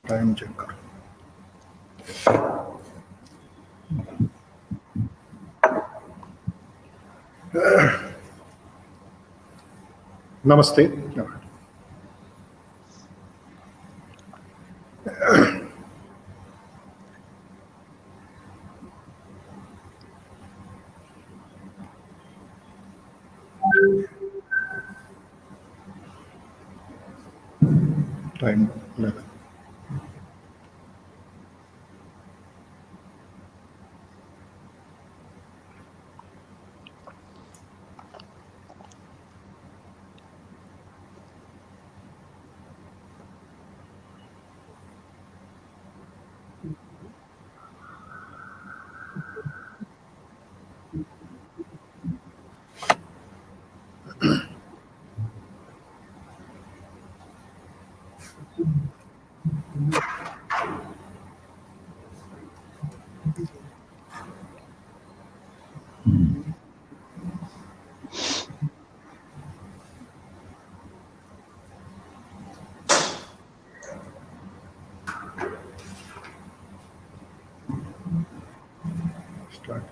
Time checker. Namaste. Time 11. Start.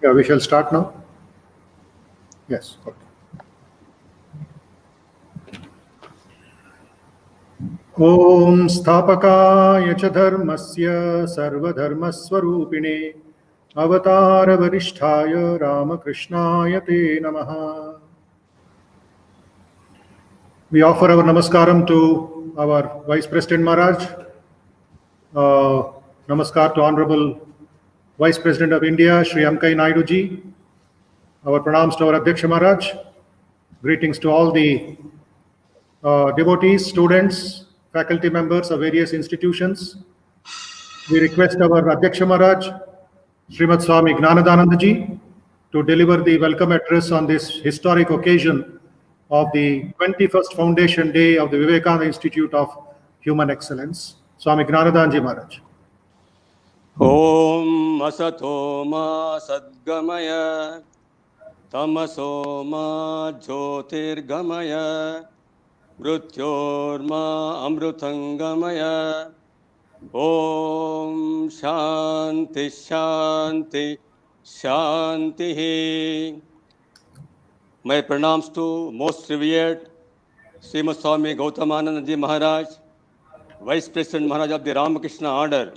Yeah, we shall start now. Yes. Okay. Om Sthapakaya cha dharmasya sarvadharmaswarupine avatara varishtaya Ramakrishnaya te namaha. We offer our namaskaram to our Vice President Maharaj. Namaskar to Honorable Vice President of India, Shri Naidu ji. Our pranams to our Adhyaksha Maharaj. Greetings to all the devotees, students, faculty members of various institutions. We request our Adhyaksha Maharaj, Srimat Swami Gautamanandaji, to deliver the welcome address on this historic occasion of the 21st Foundation Day of the Vivekananda Institute of Human Excellence. Swami Gautamanandaji Maharaj. Om Asato Ma Sadgamaya Tamaso Ma Jyotirgamaya Mrityorma Amrutangamaya. Om Shanti Shanti Shanti. My pranams to most revered Srimat Swami Gautamanandaji Maharaj, Vice President Maharaj of the Ramakrishna Order.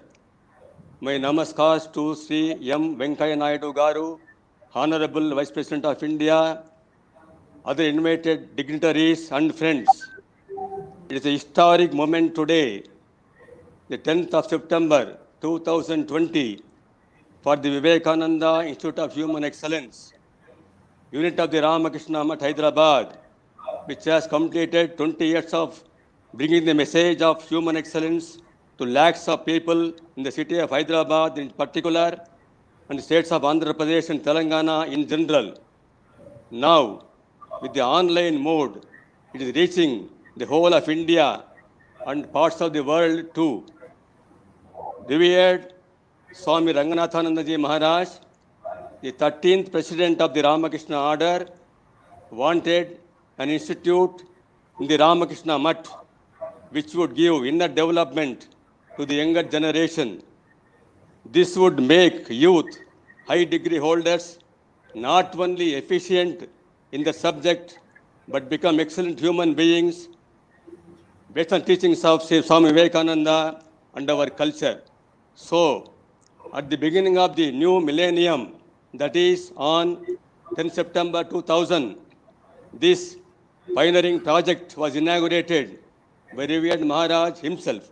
My namaskars to Sri M. Venkaiah Naidu Garu, Honorable Vice President of India, other invited dignitaries and friends. It is a historic moment today, the 10th of September 2020, for the Vivekananda Institute of Human Excellence, unit of the Ramakrishna Math, Hyderabad, which has completed 20 years of bringing the message of human excellence to lakhs of people in the city of Hyderabad in particular, and the states of Andhra Pradesh and Telangana in general. Now, with the online mode, it is reaching the whole of India and parts of the world too. Revered Swami Ranganathanandaji Maharaj, the 13th President of the Ramakrishna Order, wanted an institute in the Ramakrishna Mutt, which would give inner development to the younger generation. This would make youth high degree holders not only efficient in the subject, but become excellent human beings based on teachings of Swami Vivekananda and our culture. So, at the beginning of the new millennium, that is on 10 September 2000, this pioneering project was inaugurated by revered Maharaj himself.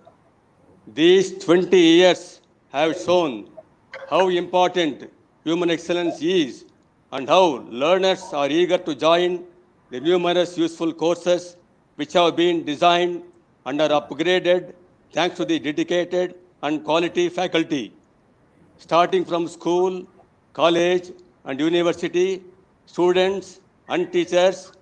These 20 years have shown how important human excellence is and how learners are eager to join the numerous useful courses which have been designed and are upgraded thanks to the dedicated and quality faculty. Starting from school, college, and university, students and teachers,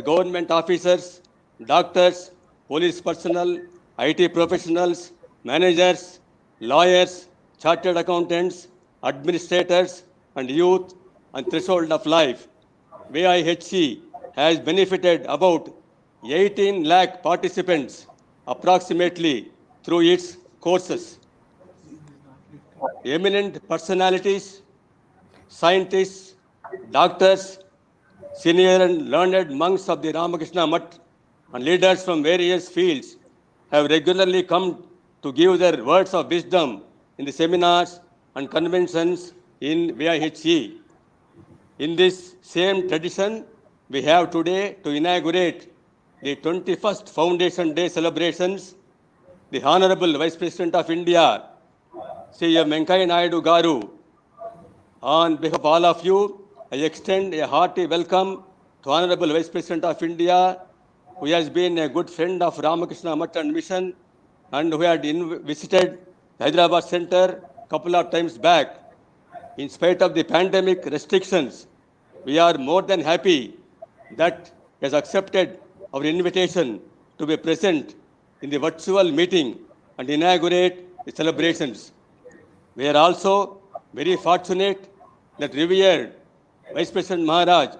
government officers, doctors, police personnel, IT professionals, managers, lawyers, chartered accountants, administrators, and youth and threshold of life. VIHE has benefited about 18 lakh participants approximately through its courses. Eminent personalities, scientists, doctors, senior and learned monks of the Ramakrishna Mutt, and leaders from various fields have regularly come to give their words of wisdom in the seminars and conventions in VIHE. In this same tradition, we have today to inaugurate the 21st Foundation Day celebrations. The Honorable Vice President of India, Sri Venkaiah Naidu Garu, on behalf of all of you, I extend a hearty welcome to Honorable Vice President of India, who has been a good friend of Ramakrishna Mutt and Mission, and who had visited the Hyderabad Center a couple of times back. In spite of the pandemic restrictions, we are more than happy that he has accepted our invitation to be present in the virtual meeting and inaugurate the celebrations. We are also very fortunate that revered Vice President Maharaj,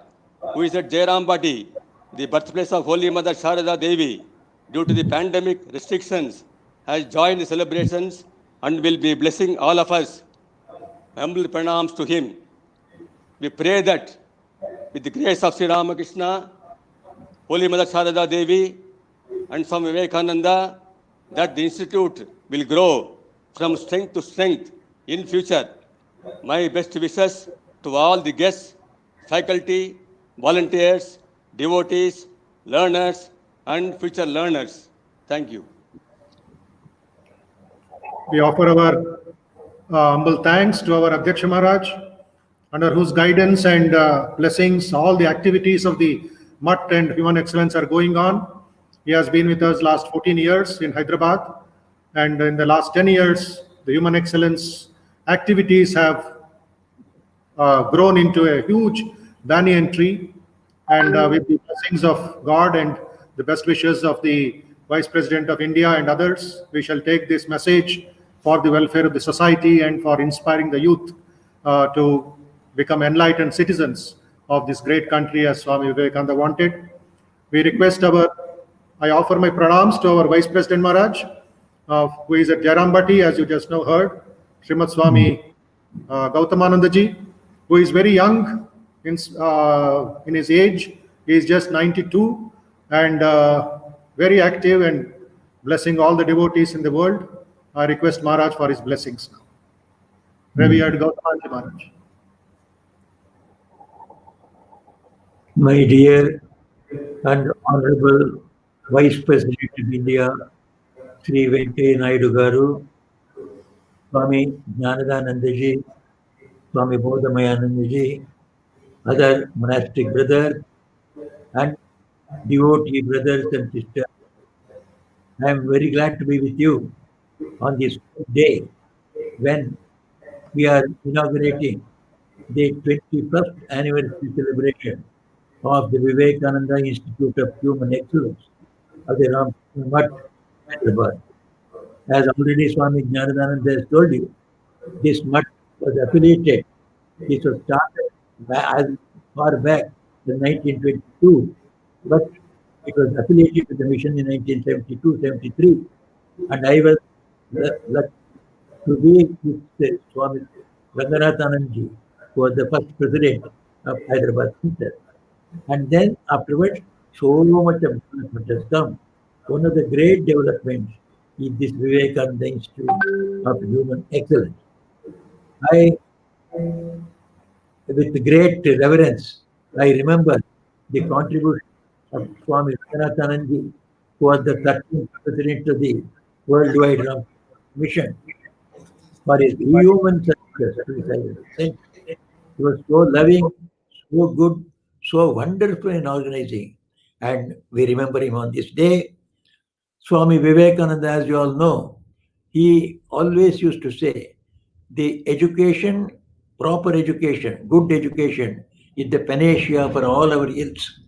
who is at Jairambati, the birthplace of Holy Mother Sharada Devi, due to the pandemic restrictions, has joined the celebrations and will be blessing all of us. Humble pranams to him. We pray that with the grace of Sri Ramakrishna, Holy Mother Sharada Devi, and Swami Vivekananda, that the institute will grow from strength to strength in future. My best wishes to all the guests, faculty, volunteers, devotees, learners, and future learners. Thank you. We offer our humble thanks to our Adhyaksha Maharaj, under whose guidance and blessings all the activities of the Mutt and Human Excellence are going on. He has been with us last 14 years in Hyderabad, and in the last 10 years, the Human Excellence activities have grown into a huge banyan tree, and with the blessings of God and the best wishes of the Vice President of India and others, we shall take this message for the welfare of the society and for inspiring the youth to become enlightened citizens of this great country as Swami Vivekananda wanted. We request I offer my pranams to our Vice President Maharaj, who is at Jairambati, as you just now heard, Srimat Swami Gautamanandaji, who is very young in his age. He is just 92 and very active and blessing all the devotees in the world. I request Maharaj for his blessings now. Revered Gautamanandaji Maharaj. My dear and Honorable Vice President of India, Sri Venkaiah Naidu Garu, Swami Gautamanandaji, Swami Gautamanandaji, other monastic brothers and devotee brothers and sisters, I am very glad to be with you on this day when we are inaugurating the 21st anniversary celebration of the Vivekananda Institute of Human Excellence of the Ramakrishna Mutt, Hyderabad. As already Swami Gautamanandaji has told you, this Mutt was affiliated. This was started as far back in 1922, but It was affiliated with the mission in 1972-73, and I was lucky to be with Swami Gautamanandaji, who was the first president of Hyderabad Center. And then afterwards, so much of development has come. One of the great developments is this Vivekananda Institute of Human Excellence. I, with great reverence, I remember the contribution of Swami Gautamanandaji, who was the 13th president of the Worldwide Ram Mission, for his human services to his saint. He was so loving, so good, so wonderful in organizing. And we remember him on this day. Swami Vivekananda, as you all know, he always used to say, the education, proper education, good education is the panacea for all our ills.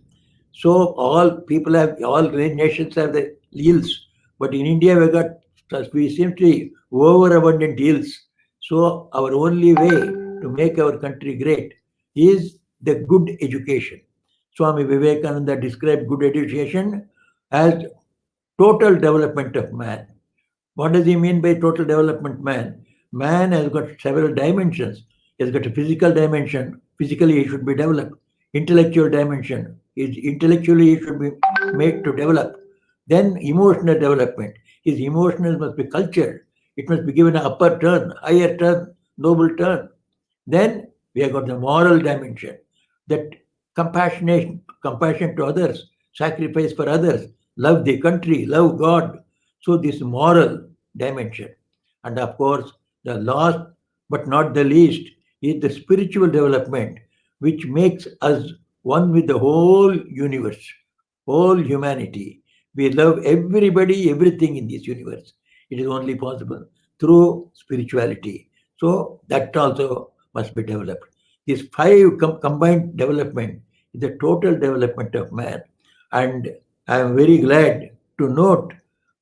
So all people have, all nations have the ills, but in India we seem to be overabundant ills. So our only way to make our country great is the good education. Swami Vivekananda described good education as total development of man. What does he mean by total development man? Man has got several dimensions. He has got a physical dimension. Physically, he should be developed. Intellectual dimension. Intellectually, he should be made to develop. Then emotional development. His emotions must be cultured. It must be given an upper turn, higher turn, noble turn. Then we have got the moral dimension. That compassion to others, sacrifice for others, love the country, love God. So this moral dimension. And of course, the last but not the least is the spiritual development, which makes us one with the whole universe, whole humanity. We love everybody, everything in this universe. It is only possible through spirituality. So that also must be developed. This five combined development is the total development of man. And I am very glad to note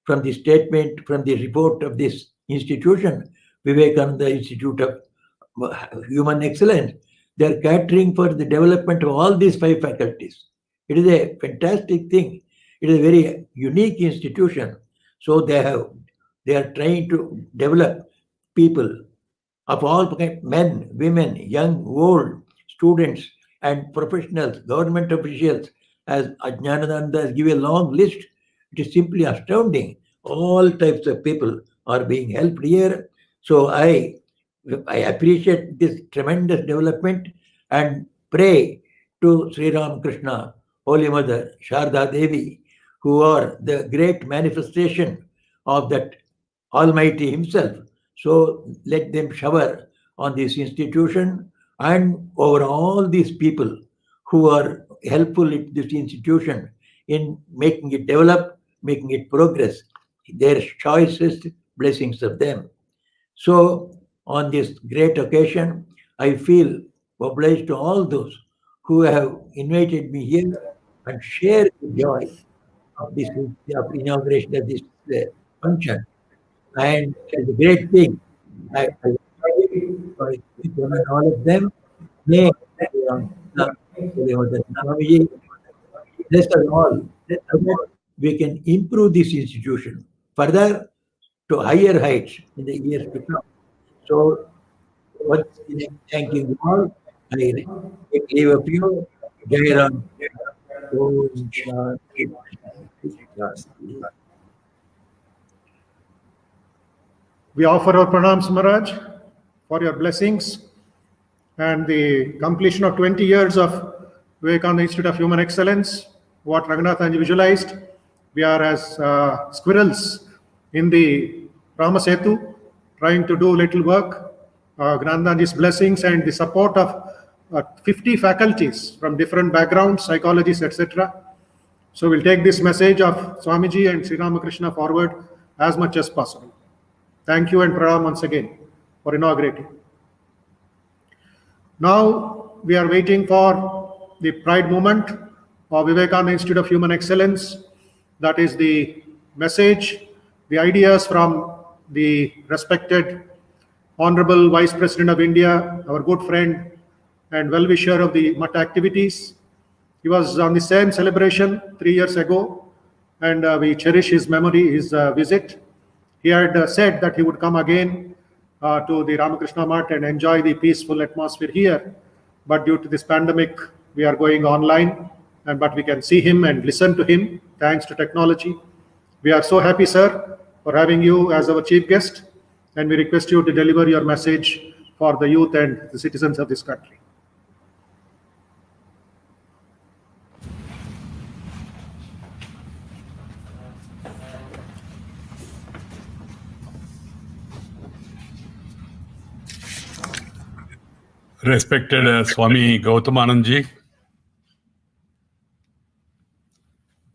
from the statement, from the report of this institution, Vivekananda Institute of Human Excellence, they are catering for the development of all these five faculties. It is a fantastic thing. It is a very unique institution. So they are trying to develop people of all kinds, men, women, young, old, students, and professionals, government officials. As Ajnanananda has given a long list, it is simply astounding. All types of people are being helped here. So I appreciate this tremendous development and pray to Sri Ramakrishna, Holy Mother, Sharda Devi, who are the great manifestation of that Almighty Himself. So let them shower on this institution and over all these people who are helpful in this institution in making it develop, making it progress. Their choicest blessings of them. So on this great occasion, I feel obliged to all those who have invited me here and share the joy of this of inauguration of this function. And it's a great thing. I recommend all of them. May Swamiji bless us all so that we can improve this institution further to higher heights in the years to come. So, once again, thanking you all. I take leave of you. Jai Ram. Om Shanti. We offer our pranams, Maharaj, for your blessings and the completion of 20 years of Vivekananda Institute of Human Excellence. What Ranganathanji visualized, we are as squirrels in the Ramasetu, trying to do little work. Gnananji's blessings and the support of 50 faculties from different backgrounds, psychologists, etc. So we'll take this message of Swamiji and Sri Ramakrishna forward as much as possible. Thank you and pranam once again for inaugurating. Now we are waiting for the pride movement of Vivekananda Institute of Human Excellence. That is the message, the ideas from the respected Honorable Vice President of India, our good friend and well-wisher of the Math activities, He was on the same celebration 3 years ago, and we cherish his memory, his visit. He had said that he would come again to the Ramakrishna Math and enjoy the peaceful atmosphere here. But due to this pandemic, we are going online, but we can see him and listen to him thanks to technology. We are so happy, sir, for having you as our chief guest, and we request you to deliver your message for the youth and the citizens of this country. Respected Swami Gautamanandaji,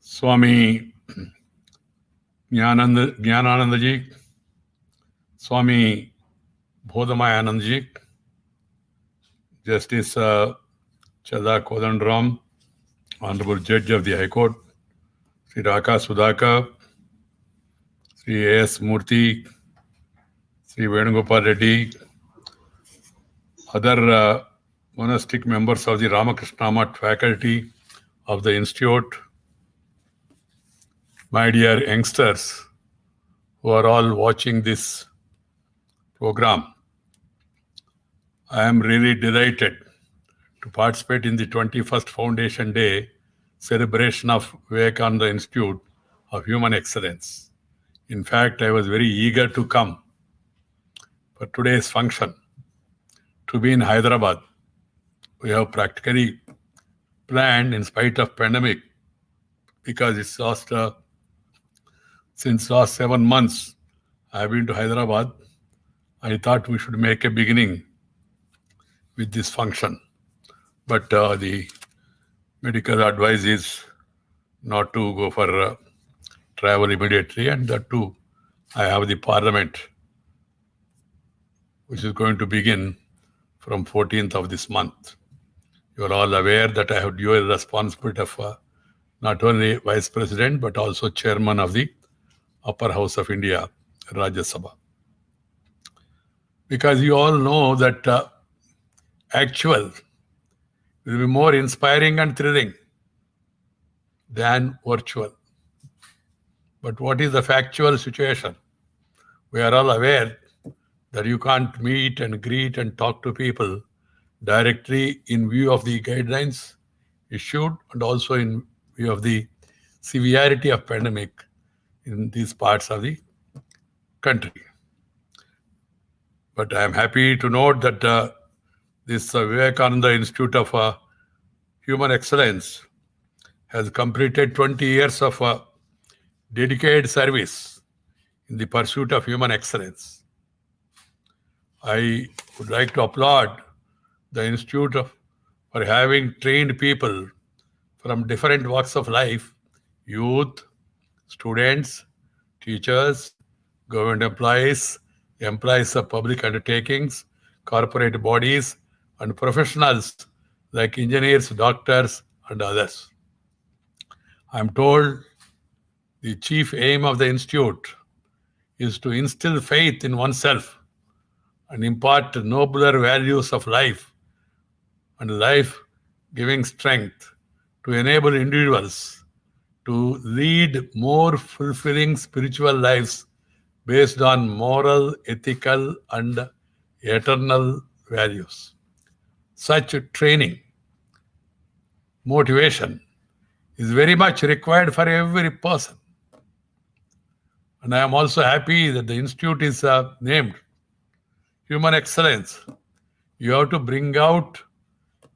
Swami Jnananandaji, Swami Bodhamayanandaji, Justice Chada Kodandram, Honorable Judge of the High Court, Sri Raka Sudhakar, Sri A.S. Murthy, Sri Venugopal Reddy, other monastic members of the Ramakrishna Math faculty of the Institute, my dear youngsters who are all watching this program. I am really delighted to participate in the 21st Foundation Day celebration of Vivekananda Institute of Human Excellence. In fact, I was very eager to come for today's function. To be in Hyderabad, we have practically planned in spite of pandemic, because it's since last 7 months I have been to Hyderabad. I thought we should make a beginning with this function, but the medical advice is not to go for travel immediately, and that too I have the Parliament which is going to begin from 14th of this month. You are all aware that I have dual responsibility of not only Vice President but also Chairman of the Upper House of India, Rajya Sabha. Because you all know that actual will be more inspiring and thrilling than virtual. But what is the factual situation? We are all aware that you can't meet and greet and talk to people directly in view of the guidelines issued and also in view of the severity of pandemic in these parts of the country. But I am happy to note that this Vivekananda Institute of Human Excellence has completed 20 years of dedicated service in the pursuit of human excellence. I would like to applaud the Institute for having trained people from different walks of life, youth, students, teachers, government employees, employees of public undertakings, corporate bodies, and professionals like engineers, doctors, and others. I am told the chief aim of the Institute is to instill faith in oneself and impart nobler values of life and life-giving strength to enable individuals to lead more fulfilling spiritual lives based on moral, ethical, and eternal values. Such training, motivation is very much required for every person. And I am also happy that the Institute is named Human Excellence. You have to bring out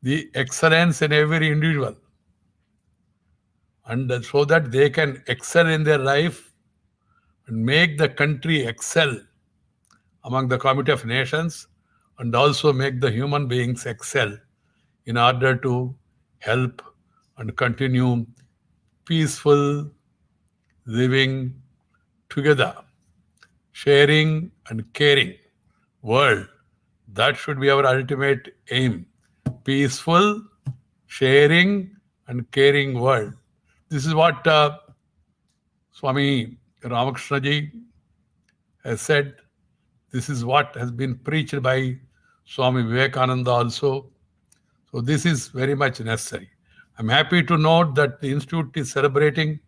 the excellence in every individual, and so that they can excel in their life and make the country excel among the Community of Nations, and also make the human beings excel in order to help and continue peaceful living together, sharing and caring world. That should be our ultimate aim. Peaceful, sharing and caring world. This is what Swami Ramakrishnaji has said. This is what has been preached by Swami Vivekananda also. So this is very much necessary. I'm happy to note that the Institute is celebrating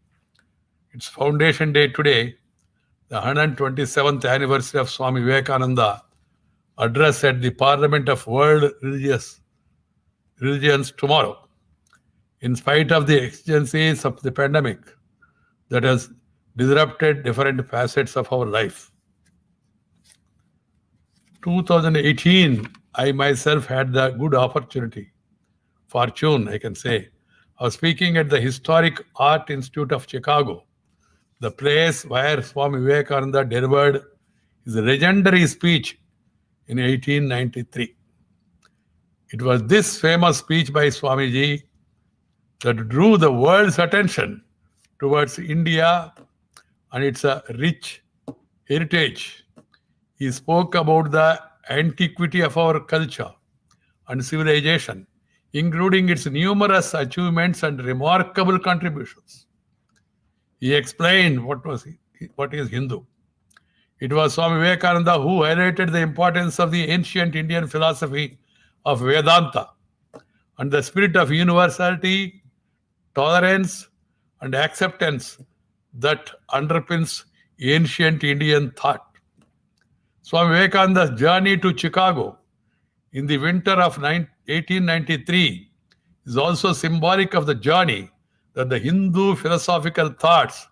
its foundation day today, the 127th anniversary of Swami Vivekananda address at the Parliament of World Religions tomorrow. In spite of the exigencies of the pandemic that has disrupted different facets of our life. 2018, I myself had the good fortune, I can say, of speaking at the Historic Art Institute of Chicago, the place where Swami Vivekananda delivered his legendary speech in 1893. It was this famous speech by Swamiji that drew the world's attention towards India and its rich heritage. He spoke about the antiquity of our culture and civilization, including its numerous achievements and remarkable contributions. He explained what is Hindu. It was Swami Vivekananda who highlighted the importance of the ancient Indian philosophy of Vedanta and the spirit of universality, tolerance, and acceptance that underpins ancient Indian thought. Swami Vivekananda's journey to Chicago in the winter of 1893 is also symbolic of the journey that the Hindu philosophical thoughts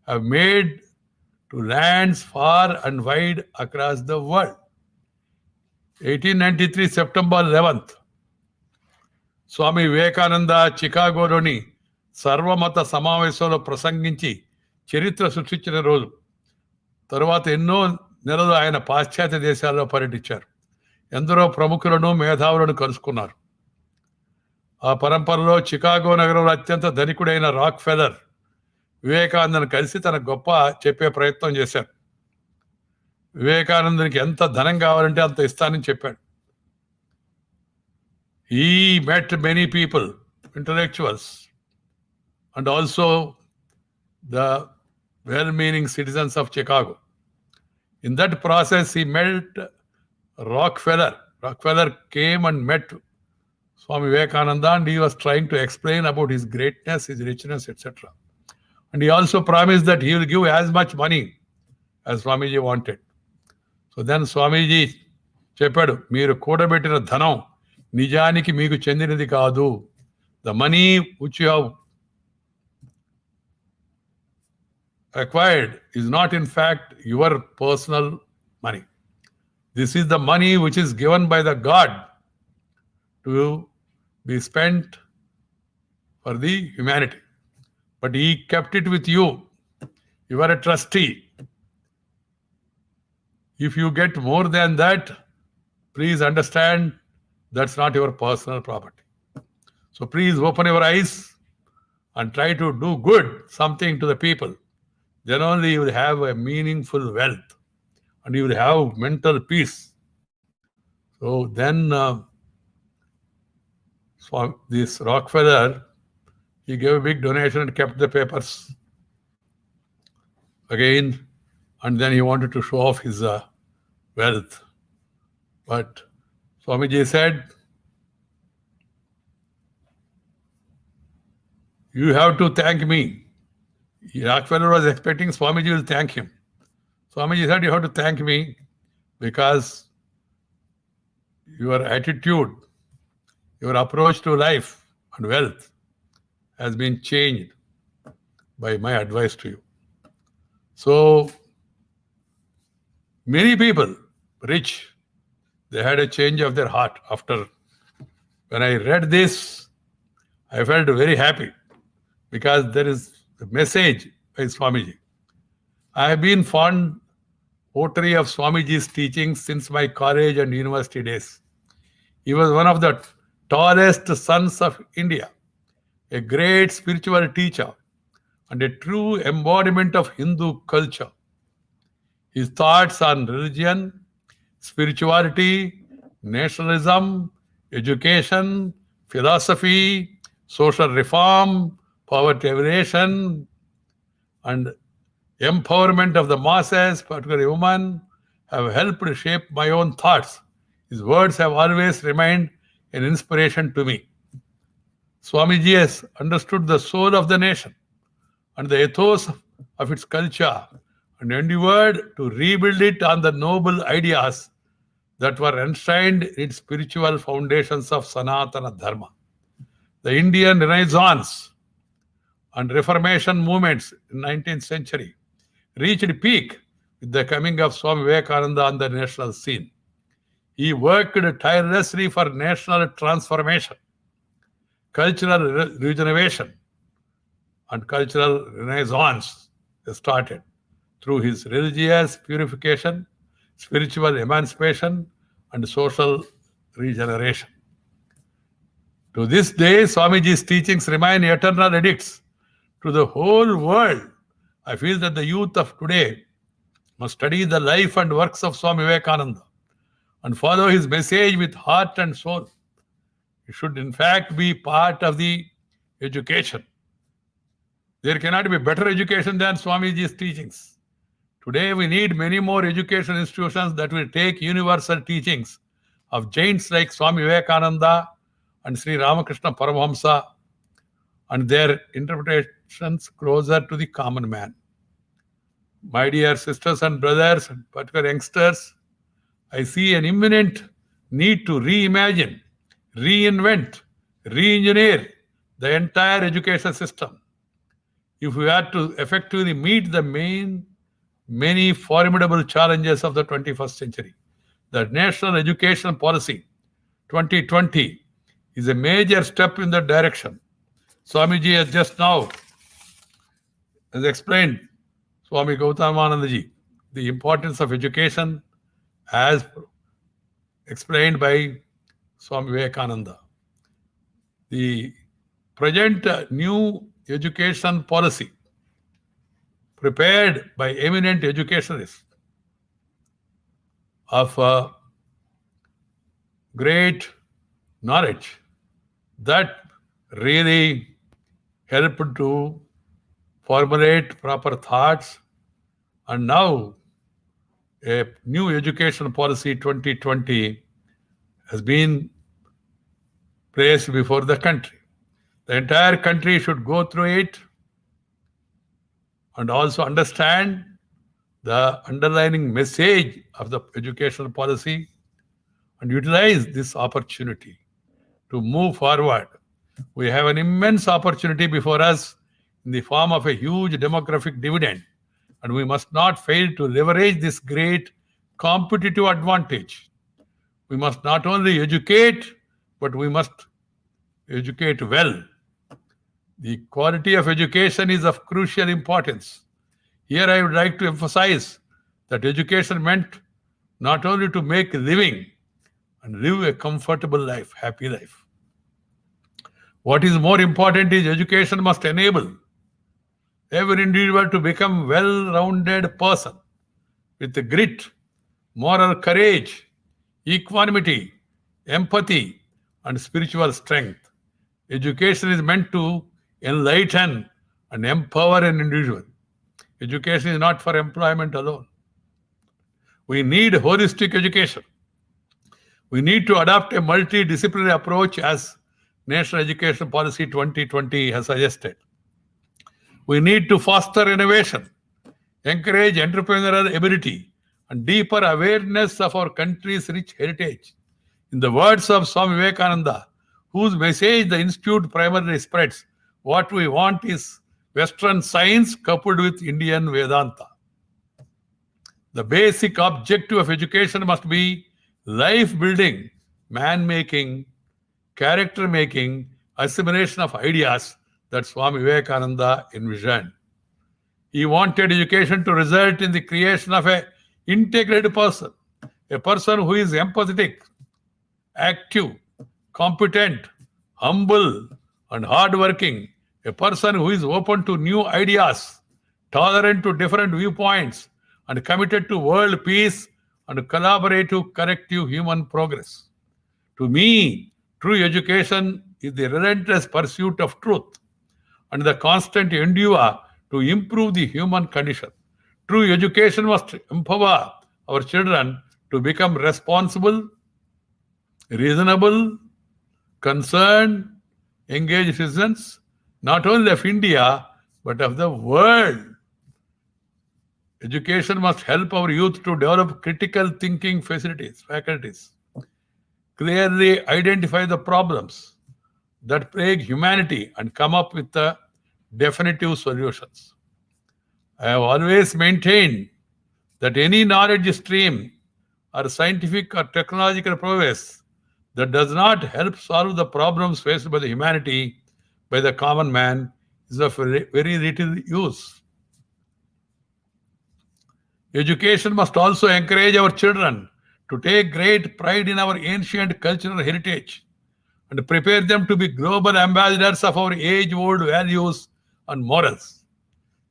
have made to lands far and wide across the world. 1893 September 11th, Swami Vivekananda చికాగోలోని సర్వమత సమావేశంలో ప్రసంగించి చరిత్ర సృష్టించిన రోజు. తరువాత ఎన్నో నెలలు ఆయన పాశ్చాత్య దేశాల్లో పర్యటించారు. ఎందరో ప్రముఖులను మేధావులను కలుసుకున్నారు. ఆ పరంపరలో చికాగో నగరంలో అత్యంత ధనికుడైన రాక్ ఫెల్లర్ వివేకానందను కలిసి తన గొప్ప చెప్పే ప్రయత్నం చేశారు. వివేకానందునికి ఎంత ధనం కావాలంటే అంత ఇస్తానని చెప్పాడు. He met many people, intellectuals, and also the well-meaning citizens of Chicago. In that process, he met Rockefeller. Rockefeller came and met Swami Vivekananda, and he was trying to explain about his greatness, his richness, etc. And he also promised that he will give as much money as Swamiji wanted. So then Swamiji చెప్పాడు, మీరు కూడబెట్టిన ధనం నిజానికి మీకు చెందినది కాదు. The money which you have acquired is not in fact your personal money. This is the money which is given by the God to be spent for the humanity. But he kept it with you. You are a trustee. If you get more than that, please understand that's not your personal property. So please open your eyes and try to do good, something to the people. Then only you will have a meaningful wealth and you will have mental peace. So then this Rockefeller, he gave a big donation and kept the papers again, and then he wanted to show off his wealth. But Swamiji said, you have to thank me. Rockefeller was expecting Swamiji will thank him. Swamiji said, you have to thank me because your attitude, your approach to life and wealth has been changed by my advice to you. So many people, rich, they had a change of their heart after. When I read this, I felt very happy because there is a message by Swamiji. I have been fond votary of Swamiji's teachings since my college and university days. He was one of the tallest sons of India, a great spiritual teacher, and a true embodiment of Hindu culture. His thoughts on religion, spirituality, nationalism, education, philosophy, social reform, poverty alleviation, and empowerment of the masses, particularly women, have helped shape my own thoughts. His words have always remained an inspiration to me. Swamiji has understood the soul of the nation and the ethos of its culture and endeavored to rebuild it on the noble ideas that were enshrined in its spiritual foundations of Sanatana Dharma. The Indian Renaissance and Reformation movements in the 19th century reached peak with the coming of Swami Vivekananda on the national scene. He worked tirelessly for national transformation, cultural regeneration, and cultural renaissance started through his religious purification, spiritual emancipation, and social regeneration. To this day, Swamiji's teachings remain eternal edicts to the whole world. I feel that the youth of today must study the life and works of Swami Vivekananda and follow his message with heart and soul. It should in fact be part of the education. There cannot be better education than Swamiji's teachings. Today we need many more education institutions that will take universal teachings of giants like Swami Vivekananda and Sri Ramakrishna Paramahamsa and their interpretations closer to the common man. My dear sisters and brothers, and particular youngsters, I see an imminent need to reimagine, reinvent, re-engineer the entire education system if we are to effectively meet the many formidable challenges of the 21st century. The National Education Policy 2020 is a major step in that direction. Swamiji has just now has explained, Swami Gautamanandaji, the importance of education as explained by Swami Vivekananda. The present new education policy prepared by eminent educationalists of great knowledge that really helped to formulate proper thoughts, and now a new education policy 2020 has been placed before the country. The entire country should go through it and also understand the underlying message of the educational policy and utilize this opportunity to move forward. We have an immense opportunity before us in the form of a huge demographic dividend, and we must not fail to leverage this great competitive advantage. We must not only educate, but we must educate well. The quality of education is of crucial importance. Here I would like to emphasize that education meant not only to make a living and live a comfortable life, happy life. What is more important is education must enable every individual to become a well-rounded person with the grit, moral courage, equanimity, empathy, and spiritual strength. Education is meant to enlighten and empower an individual. Education is not for employment alone. We need holistic education. We need to adopt a multidisciplinary approach as National Education Policy 2020 has suggested. We need to foster innovation, encourage entrepreneurial ability, and deeper awareness of our country's rich heritage. In the words of Swami Vivekananda, whose message the Institute primarily spreads, what we want is Western science coupled with Indian Vedanta. The basic objective of education must be life-building, man-making, character-making, assimilation of ideas that Swami Vivekananda envisioned. He wanted education to result in the creation of an integrated person, a person who is empathetic, active, competent, humble, and hardworking, a person who is open to new ideas, tolerant to different viewpoints, and committed to world peace and collaborative, collective human progress. To me, true education is the relentless pursuit of truth and the constant endeavor to improve the human condition. True education must empower our children to become responsible, reasonable, concerned, engaged citizens, not only of India, but of the world. Education must help our youth to develop critical thinking faculties, clearly identify the problems that plague humanity and come up with the definitive solutions. I have always maintained that any knowledge stream or scientific or technological progress that does not help solve the problems faced by the humanity, by the common man, is of very little use. Education must also encourage our children to take great pride in our ancient cultural heritage and prepare them to be global ambassadors of our age-old values and morals.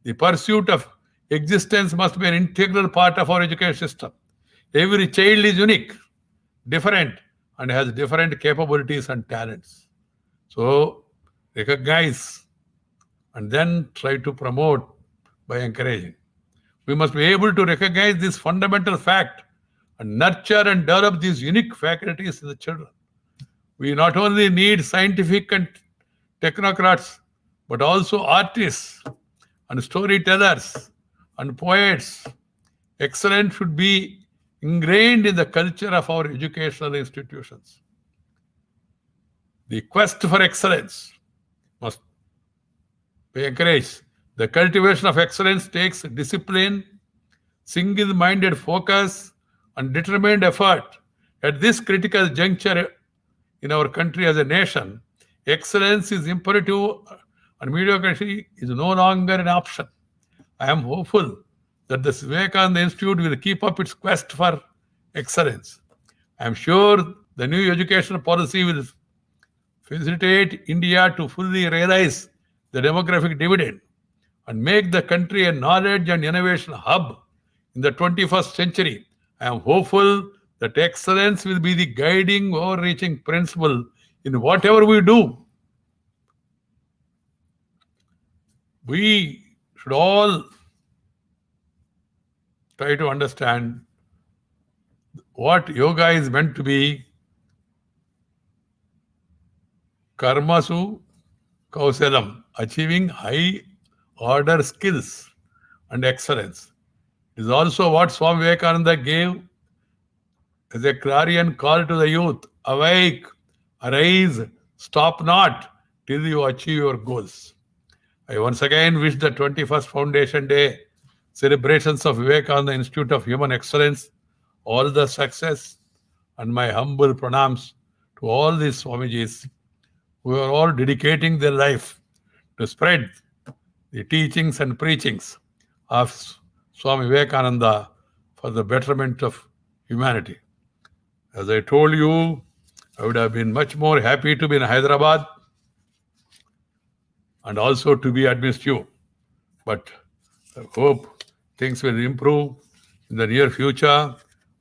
The pursuit of existence must be an integral part of our education system. Every child is unique, different, and has different capabilities and talents. So, recognize and then try to promote by encouraging. We must be able to recognize this fundamental fact and nurture and develop these unique faculties in the children. We not only need scientific and technocrats, but also artists and storytellers and poets. Excellence should be ingrained in the culture of our educational institutions. The quest for excellence must be encouraged. The cultivation of excellence takes discipline, single-minded focus, and determined effort. At this critical juncture in our country as a nation, excellence is imperative and mediocrity is no longer an option. I am hopeful that the Vivekananda Institute will keep up its quest for excellence. I am sure the new educational policy will facilitate India to fully realize the demographic dividend and make the country a knowledge and innovation hub in the 21st century. I am hopeful that excellence will be the guiding, overreaching principle in whatever we do. We should all try to understand what yoga is meant to be. Karmasu Kausalam, achieving high order skills and excellence. It is also what Swami Vivekananda gave as a clarion call to the youth. Awake, arise, stop not till you achieve your goals. I once again wish the 21st Foundation Day celebrations of Vivekananda Institute of Human Excellence all the success, and my humble pranams to all these Swamijis who are all dedicating their life to spread the teachings and preachings of Swami Vivekananda for the betterment of humanity. As I told you, I would have been much more happy to be in Hyderabad and also to be amidst you. But I hope things will improve in the near future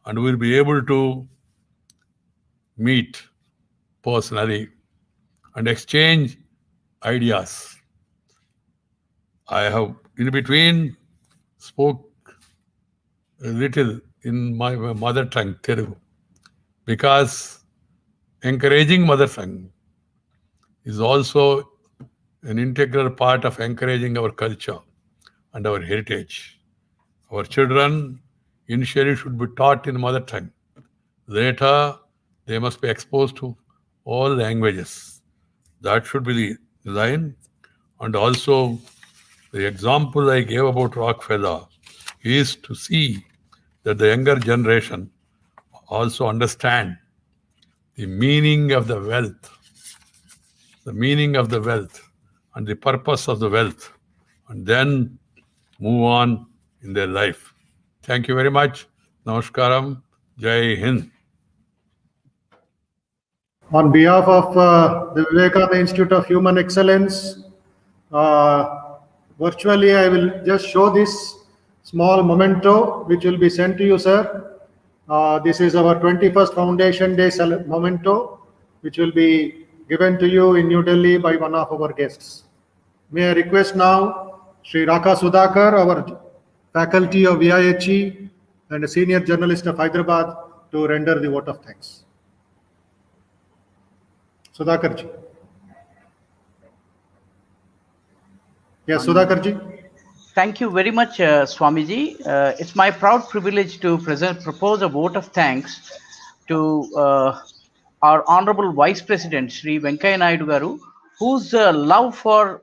and we'll be able to meet personally and exchange ideas. I have in between spoke a little in my mother tongue, Telugu, because encouraging mother tongue is also an integral part of encouraging our culture and our heritage. Our children initially should be taught in mother tongue. Later, they must be exposed to all languages. That should be the design. And also, the example I gave about Rockefeller is to see that the younger generation also understand the meaning of the wealth and the purpose of the wealth, and then move on in their life. Thank you very much. Namaskaram. Jai Hind. On behalf of the Vivekananda Institute of Human Excellence, virtually I will just show this small memento which will be sent to you, sir. This is our 21st Foundation Day memento, which will be given to you in New Delhi by one of our guests. May I request now Sri Raka Sudhakar, our faculty of VIHE and a senior journalist of Hyderabad, to render the vote of thanks. Sudhakar ji. Yes, Sudhakarji. Thank you very much, Swamiji. It's my proud privilege to propose a vote of thanks to our Honorable Vice President, Sri Venkaiah Naidu Garu, whose love for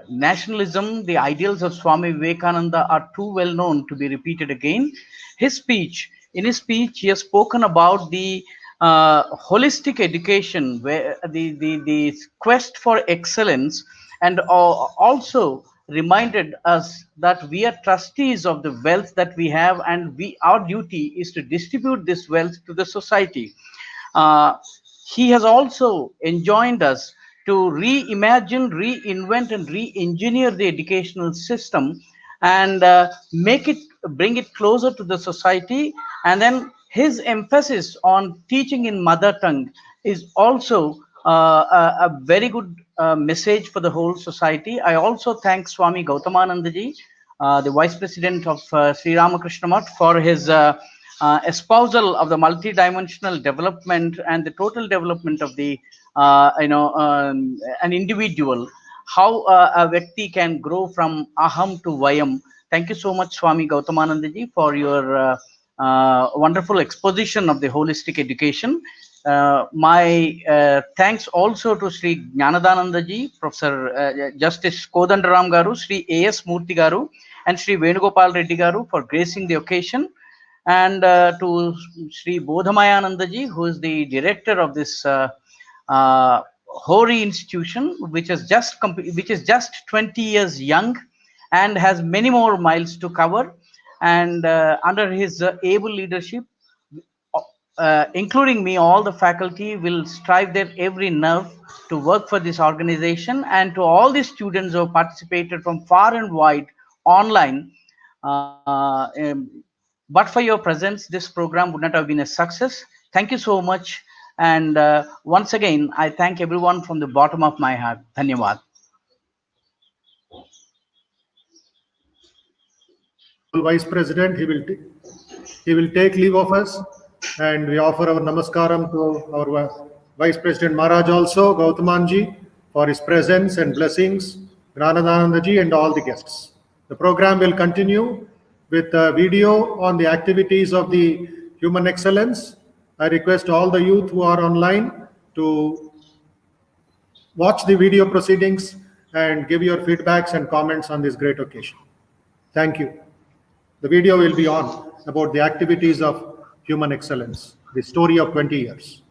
nationalism, the ideals of Swami Vivekananda are too well known to be repeated again. In his speech, he has spoken about the holistic education, where the quest for excellence, and also reminded us that we are trustees of the wealth that we have, and our duty is to distribute this wealth to the society. Uh, he has also enjoined us to reimagine, reinvent, and re-engineer the educational system and bring it closer to the society. And then his emphasis on teaching in mother tongue is also a very good message for the whole society. I also thank Swami Gautamanandaji, the Vice President of Sri Ramakrishna Math, for his espousal of the multidimensional development and the total development of the an individual, how a Vyakti can grow from aham to vayam. Thank you so much, Swami Gautamanandaji, for your wonderful exposition of the holistic education. My thanks also to Sri Jnanadanandaji, Professor Justice Kodandaram Garu, Sri A.S. Murthy Garu, and Sri Venugopal Reddy Garu for gracing the occasion, and to Sri Bodhamayanandaji, who is the director of this Hori institution, which is just 20 years young and has many more miles to cover. And under his able leadership, including me, all the faculty will strive their every nerve to work for this organization. And to all the students who have participated from far and wide online, but for your presence, this program would not have been a success. Thank you so much. And once again, I thank everyone from the bottom of my heart. Dhanyavad. Vice President, he will take leave of us, and we offer our namaskaram to our Vice President Maharaj also, Gautamanji, for his presence and blessings, Jnanadanandaji, and all the guests. The program will continue with a video on the activities of the Human Excellence. I request all the youth who are online to watch the video proceedings and give your feedbacks and comments on this great occasion. Thank you. The video will be on about the activities of Human Excellence, the story of 20 years.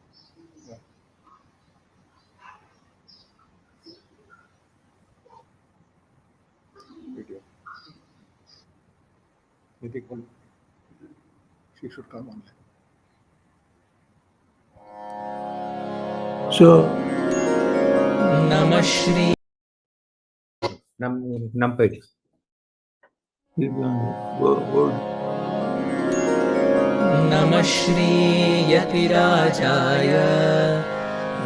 She should come online. So, Namah Shri. Nampedi. Namah Shri Yatirajaya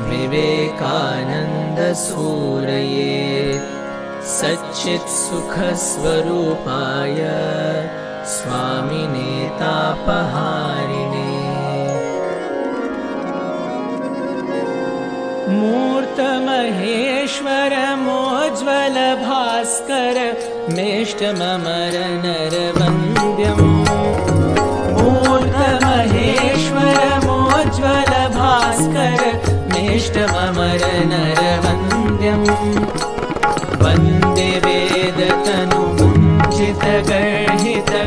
Vivekananda Suraye Satchit Sukha Swarupaya Swami Netapaharine Murta Maheshwara Mojvala Bhaskara Meshtamamara Naravandyam Murta Maheshwara Mojvala Bhaskara Meshtamamara Naravandyam Vande Vedatanu Munjita Garhita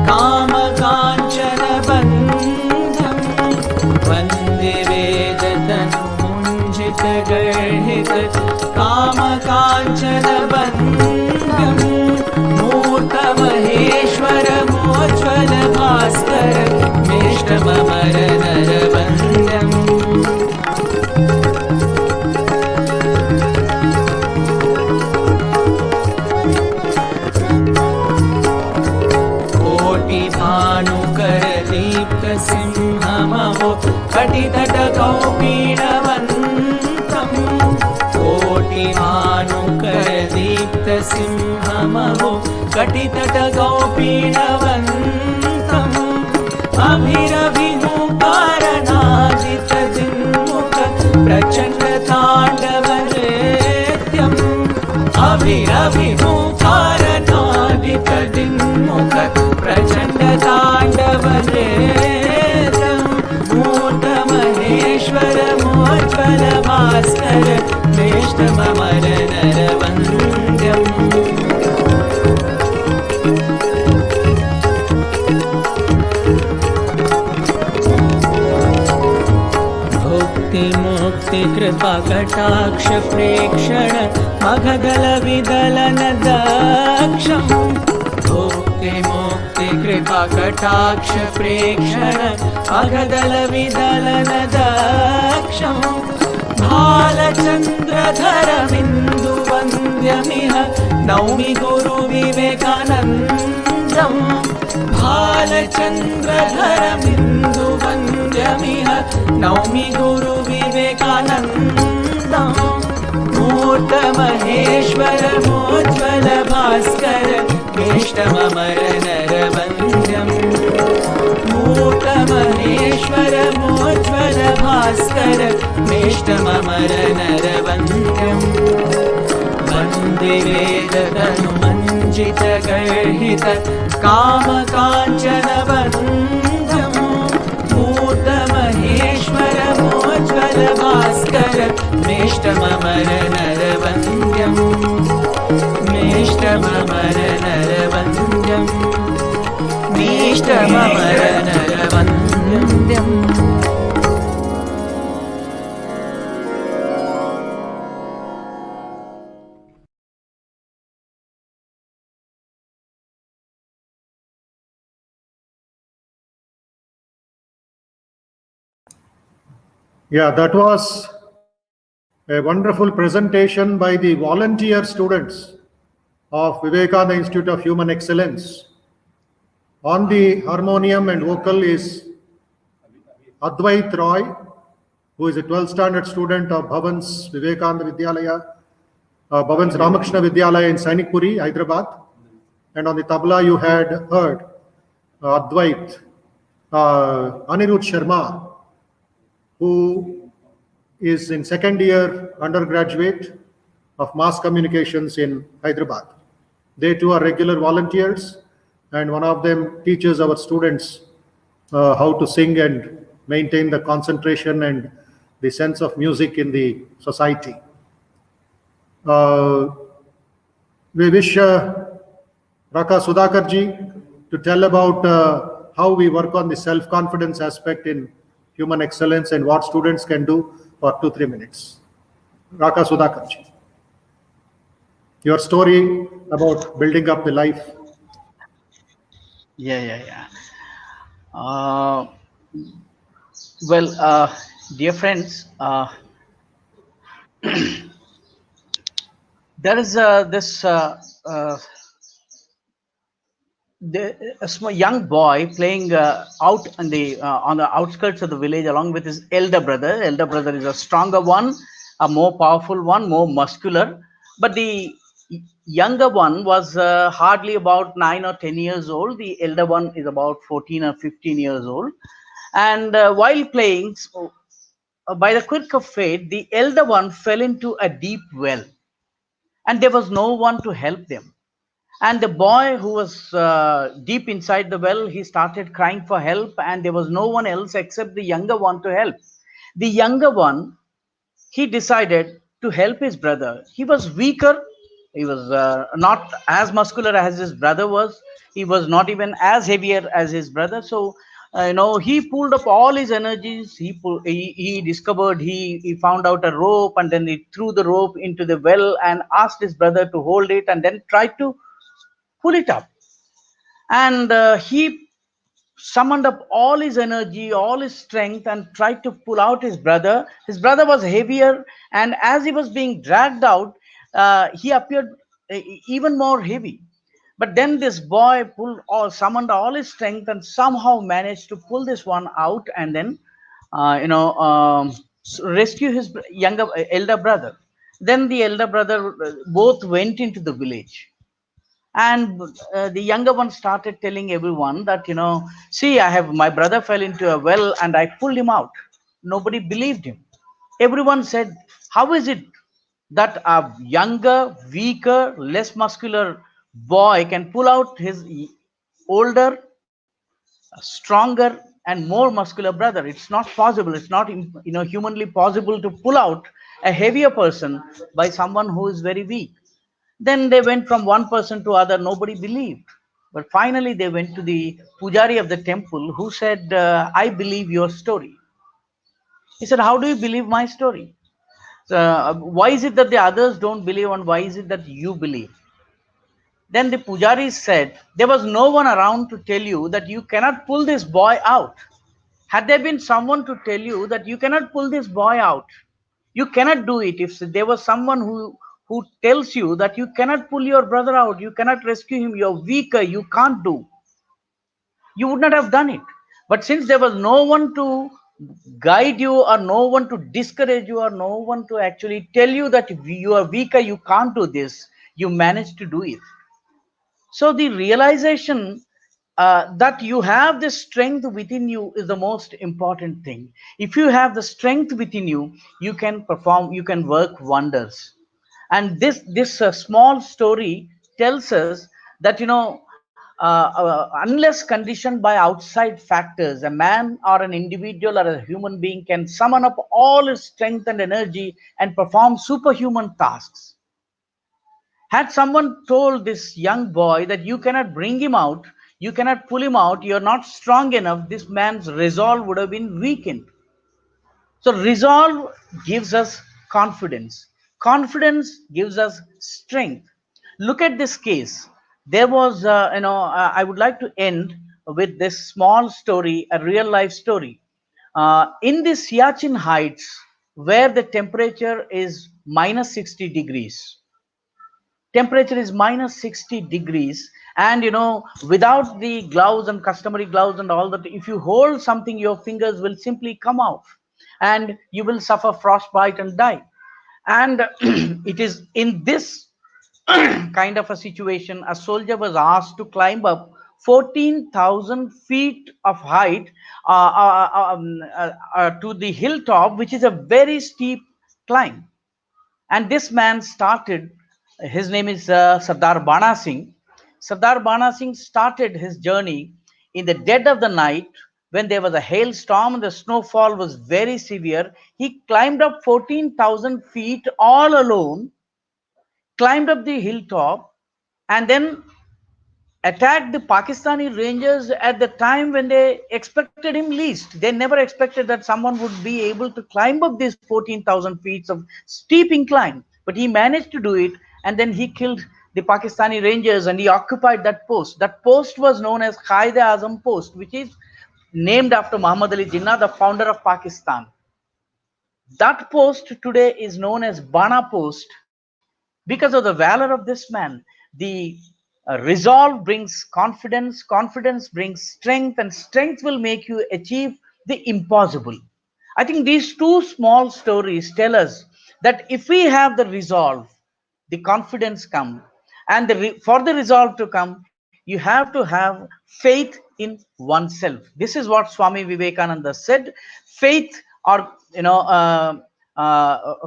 Kama Kanchana Bandham Vande Vedatanu Munjita Garhita Kama Kanchana Bandham Murta Maheshwara Mojvala Bhaskara Meshtamamara Naravandyam Simhamavo Katitata Kaupinavantam Koti Manukara Deepta Simhamavo Katitata Kaupinavantam Abhiravihu Paranajita Dinmukha Prachanda Tandava Nrityam Abhiravihu विहुकारनादितदिन्मुख प्रचण्डताण्डवनेत्रम् मूर्तमहेश्वर मोज्ज्वल Bhaskar मेष्टममर नरवन्द्यम् मुक्ति कृपा कटाक्ष प्रेक्षण मघदल विदलन दक्षम् मुक्ति कृपा कटाक्ष प्रेक्षण मघदल विदलन दक्षम् भालचन्द्रधर बिन्दु वन्द्यमिह नौमि गुरु विवेकानन्दम् भालचन्द्रधर बिन्दु वन्द्यमिह नौमि गुरु विवेकानन्दम् मूर्तमहेश्वर मोज्ज्वल भास्कर मेष्टममर नरवन्द्यम् मूर्तमहेश्वर मोज्ज्वल भास्कर मेष्टममर नरवन्द्यम् वन्दे वेदतनुमञ्जित गर्हित कामकाञ्चन बन्धम् मूर्तमहेश्वर मोज्ज्वल Bhaskar मेष्टममर नरवन्द्यम् मेष्टममर नरवन्द्यम् मेष्टममर नरवन्द्यम् Yeah, that was a wonderful presentation by the volunteer students of Vivekananda Institute of Human Excellence. On the harmonium and vocal is Advait Roy, who is a 12th standard student of Bhavan's Vivekananda Vidyalaya, Bhavan's Ramakrishna Vidyalaya in Sainikpuri, Hyderabad. And on the tabla you had heard Advait, Anirudh Sharma, who is in second year undergraduate of mass communications in Hyderabad. They too are regular volunteers, and one of them teaches our students how to sing and maintain the concentration and the sense of music in the society. We wish Raka Sudhakarji to tell about how we work on the self-confidence aspect in human excellence and what students can do for 2-3 minutes. Raka Sudhakarji, your story about building up the life. Yeah. Dear friends, there is a small young boy playing out on the outskirts of the village along with his elder brother. Elder brother is a stronger one, a more powerful one, more muscular. But the younger one was hardly about 9 or 10 years old. The elder one is about 14 or 15 years old. And while playing, by the quirk of fate, the elder one fell into a deep well, and there was no one to help them. And the boy who was deep inside the well, he started crying for help, and there was no one else except the younger one to help. The younger one, he decided to help his brother. He was weaker. He was not as muscular as his brother was. He was not even as heavier as his brother. So, he pulled up all his energies. He discovered, he found out a rope, and then he threw the rope into the well and asked his brother to hold it, and then tried to pull it up. And he summoned up all his energy, all his strength, and tried to pull out his brother. His brother was heavier, and as he was being dragged out, he appeared even more heavy. But then this boy summoned all his strength and somehow managed to pull this one out, and then rescue his elder brother. Then the elder brother both went into the village. And the younger one started telling everyone that, see, my brother fell into a well and I pulled him out. Nobody believed him. Everyone said, how is it that a younger, weaker, less muscular boy can pull out his older, stronger, and more muscular brother? It's not possible. It's not humanly possible to pull out a heavier person by someone who is very weak. Then they went from one person to other. Nobody believed. But finally, they went to the pujari of the temple, who said, I believe your story. He said, how do you believe my story? Why is it that the others don't believe, and why is it that you believe? Then the pujari said, there was no one around to tell you that you cannot pull this boy out. Had there been someone to tell you that you cannot pull this boy out, you cannot do it. If there was someone who tells you that you cannot pull your brother out, you cannot rescue him, you're weaker, you can't do, you would not have done it. But since there was no one to guide you, or no one to discourage you, or no one to actually tell you that you are weaker, you can't do this, you managed to do it. So the realization that you have the strength within you is the most important thing. If you have the strength within you, you can perform, you can work wonders. And this small story tells us that unless conditioned by outside factors, a man or an individual or a human being can summon up all his strength and energy and perform superhuman tasks. Had someone told this young boy that you cannot bring him out, you cannot pull him out, you're not strong enough, this man's resolve would have been weakened. So resolve gives us confidence. Confidence gives us strength. Look at this case. There was, I would like to end with this small story, a real life story. In the Siachen Heights, where the temperature is minus 60 degrees, temperature is minus 60 degrees, and without the gloves and customary gloves and all that, if you hold something, your fingers will simply come out and you will suffer frostbite and die. And it is in this kind of a situation, a soldier was asked to climb up 14,000 feet of height to the hilltop, which is a very steep climb. And this man started, his name is Sardar Bana Singh. Sardar Bana Singh started his journey in the dead of the night when there was a hailstorm and the snowfall was very severe. He climbed up 14,000 feet all alone, climbed up the hilltop, and then attacked the Pakistani Rangers at the time when they expected him least. They never expected that someone would be able to climb up these 14,000 feet of steep incline. But he managed to do it, and then he killed the Pakistani Rangers and he occupied that post. That post was known as Qaid-e-Azam Post, which is named after Muhammad Ali Jinnah, the founder of Pakistan. That post today is known as Bana Post because of the valor of this man. The resolve brings confidence, confidence brings strength, and strength will make you achieve the impossible. I think these two small stories tell us that if we have the resolve, the confidence come, and for the resolve to come, you have to have faith in oneself. This is what Swami Vivekananda said. Faith, or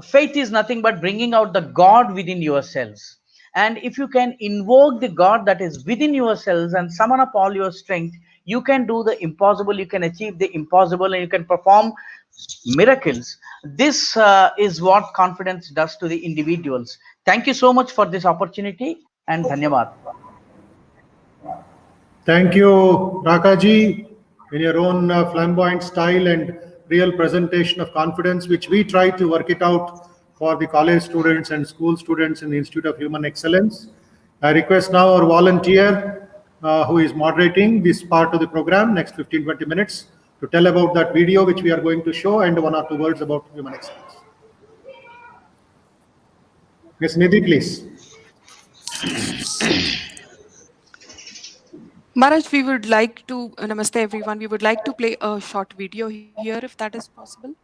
faith is nothing but bringing out the God within yourselves. And if you can invoke the God that is within yourselves and summon up all your strength, you can do the impossible, you can achieve the impossible, and you can perform miracles. This is what confidence does to the individuals. Thank you so much for this opportunity, and dhanyavad. Thank you, Rakaji, in your own flamboyant style and real presentation of confidence, which we try to work it out for the college students and school students in the Institute of Human Excellence. I request now our volunteer who is moderating this part of the program, next 15-20 minutes, to tell about that video which we are going to show and one or two words about human excellence. Ms. Nidhi, please. Maharaj, we would like to, Namaste everyone, we would like to play a short video here if that is possible.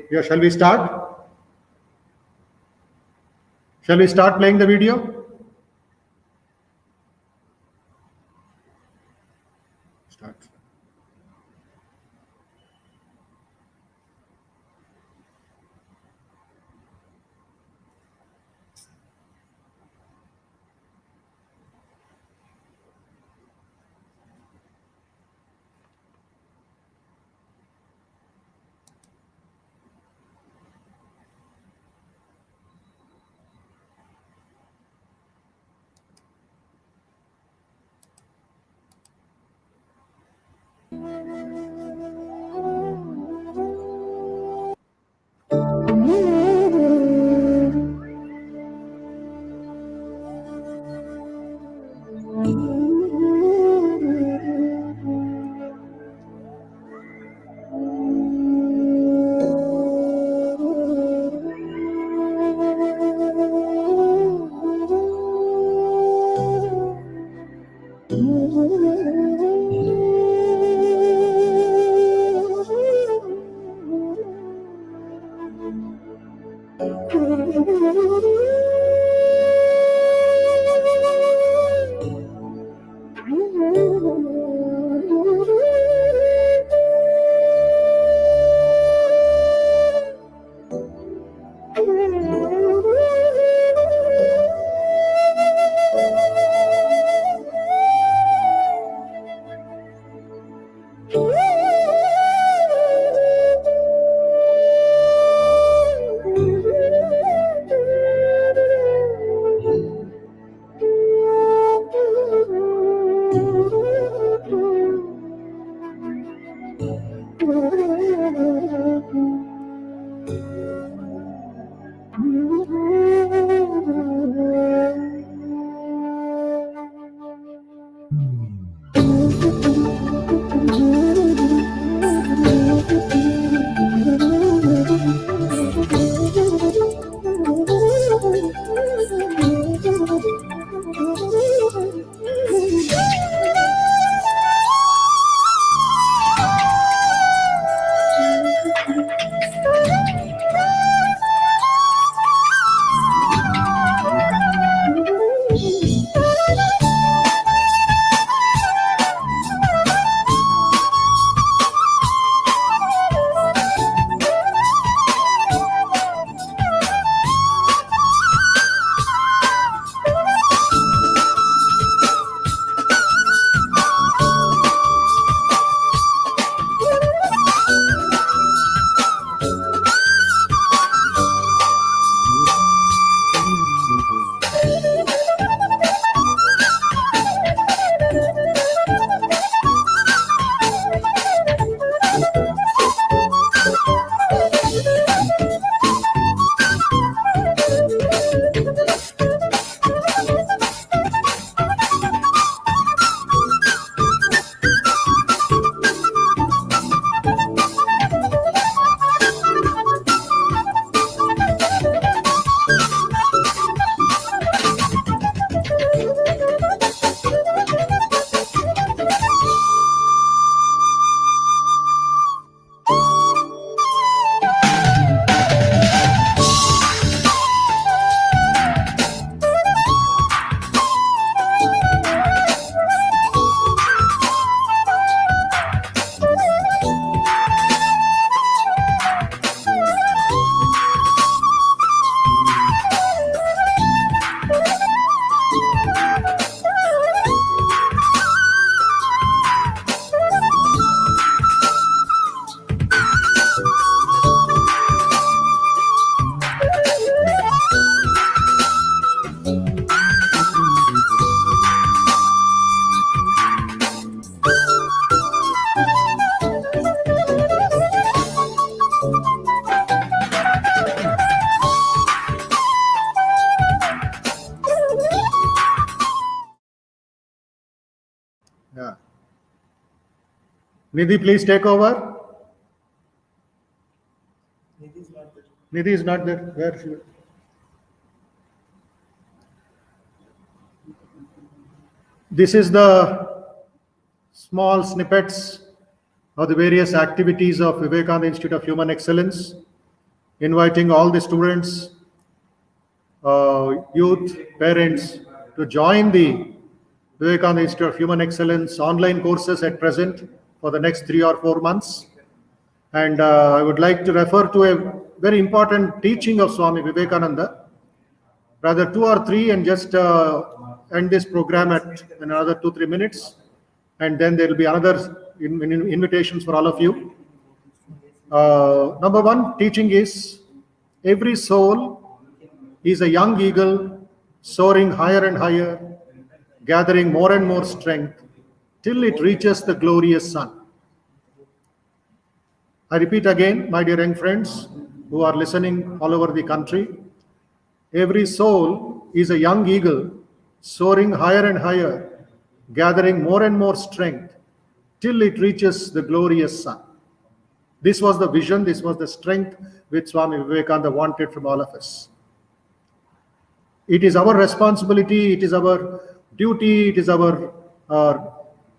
Yeah, shall we start? Shall we start playing the video? Start. Yeah. Nidhi, please take over. Nidhi is not there. Where she? This is the small snippets of the various activities of Vivekananda Institute of Human Excellence, inviting all the students, youth, parents to join the Vivekananda Institute of Human Excellence online courses at present for the next 3 or 4 months. And I would like to refer to a very important teaching of Swami Vivekananda, rather 2 or 3, and just end this program at another 2-3 minutes. And then there will be another invitations for all of you. Number 1 teaching is, every soul is a young eagle soaring higher and higher, gathering more and more strength till it reaches the glorious sun. I repeat again, my dear young friends who are listening all over the country, every soul is a young eagle soaring higher and higher, gathering more and more strength till it reaches the glorious sun. This was the vision, this was the strength which Swami Vivekananda wanted from all of us. It is our responsibility, it is our duty, it is our,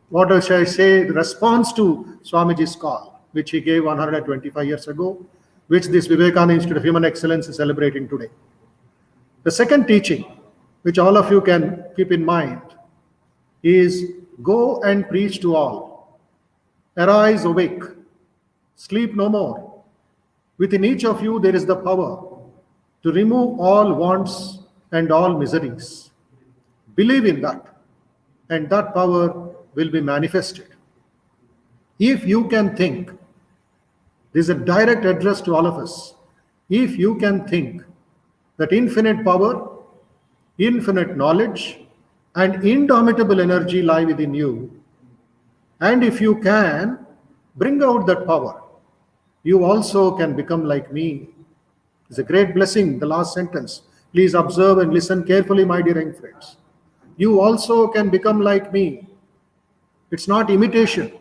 what shall I say, response to Swamiji's call, which he gave 125 years ago, which this Vivekananda Institute of Human Excellence is celebrating today. The second teaching, which all of you can keep in mind, is go and preach to all. Arise, awake, sleep no more. Within each of you there is the power to remove all wants and all miseries. Believe in that, and that power will be manifested. If you can think, this is a direct address to all of us, if you can think that infinite power, infinite knowledge, and indomitable energy lie within you, and if you can bring out that power, you also can become like me. It's a great blessing, the last sentence. Please observe and listen carefully, my dear young friends. You also can become like me. It's not imitation.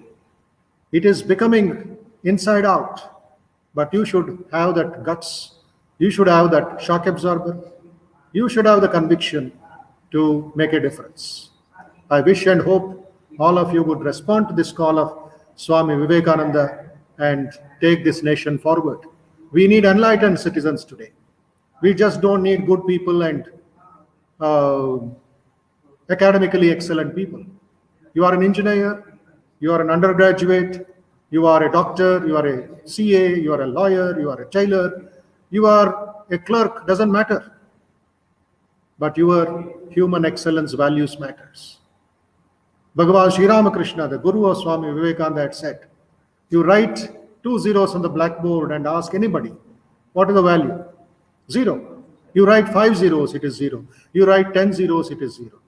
It is becoming inside out. But you should have that guts. You should have that shock absorber. You should have the conviction to make a difference. I wish and hope all of you would respond to this call of Swami Vivekananda and take this nation forward. We need enlightened citizens today. We just don't need good people and academically excellent people. You are an engineer, you are an undergraduate, you are a doctor, you are a CA, you are a lawyer, you are a tailor, you are a clerk, doesn't matter. But your human excellence values matters. Bhagavan Sri Ramakrishna, the Guru of Swami Vivekananda, had said, you write 2 zeros on the blackboard and ask anybody, what is the value? 0. You write 5 zeros, it is 0. You write 10 zeros, it is 0.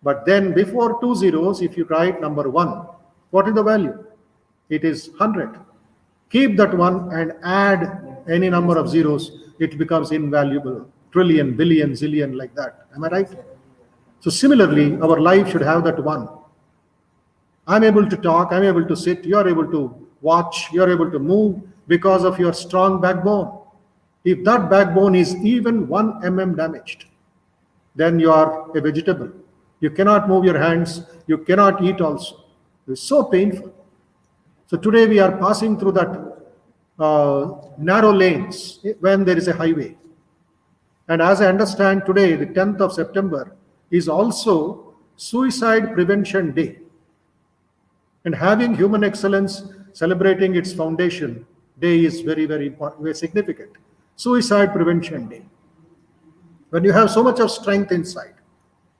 But then before 2 zeros, if you write number 1, what is the value? It is 100. Keep that 1 and add any number of zeros, it becomes invaluable. Trillion, billion, zillion, like that. Am I right? So similarly, our life should have that 1. I'm able to talk, I'm able to sit, you're able to watch, you're able to move because of your strong backbone. If that backbone is even 1 mm damaged, then you are a vegetable. You cannot move your hands, you cannot eat also. It's so painful. So today we are passing through that narrow lanes when there is a highway. And as I understand today, the 10th of September is also Suicide Prevention Day. And having human excellence celebrating its foundation day is very, very important, very significant. Suicide Prevention Day. When you have so much of strength inside,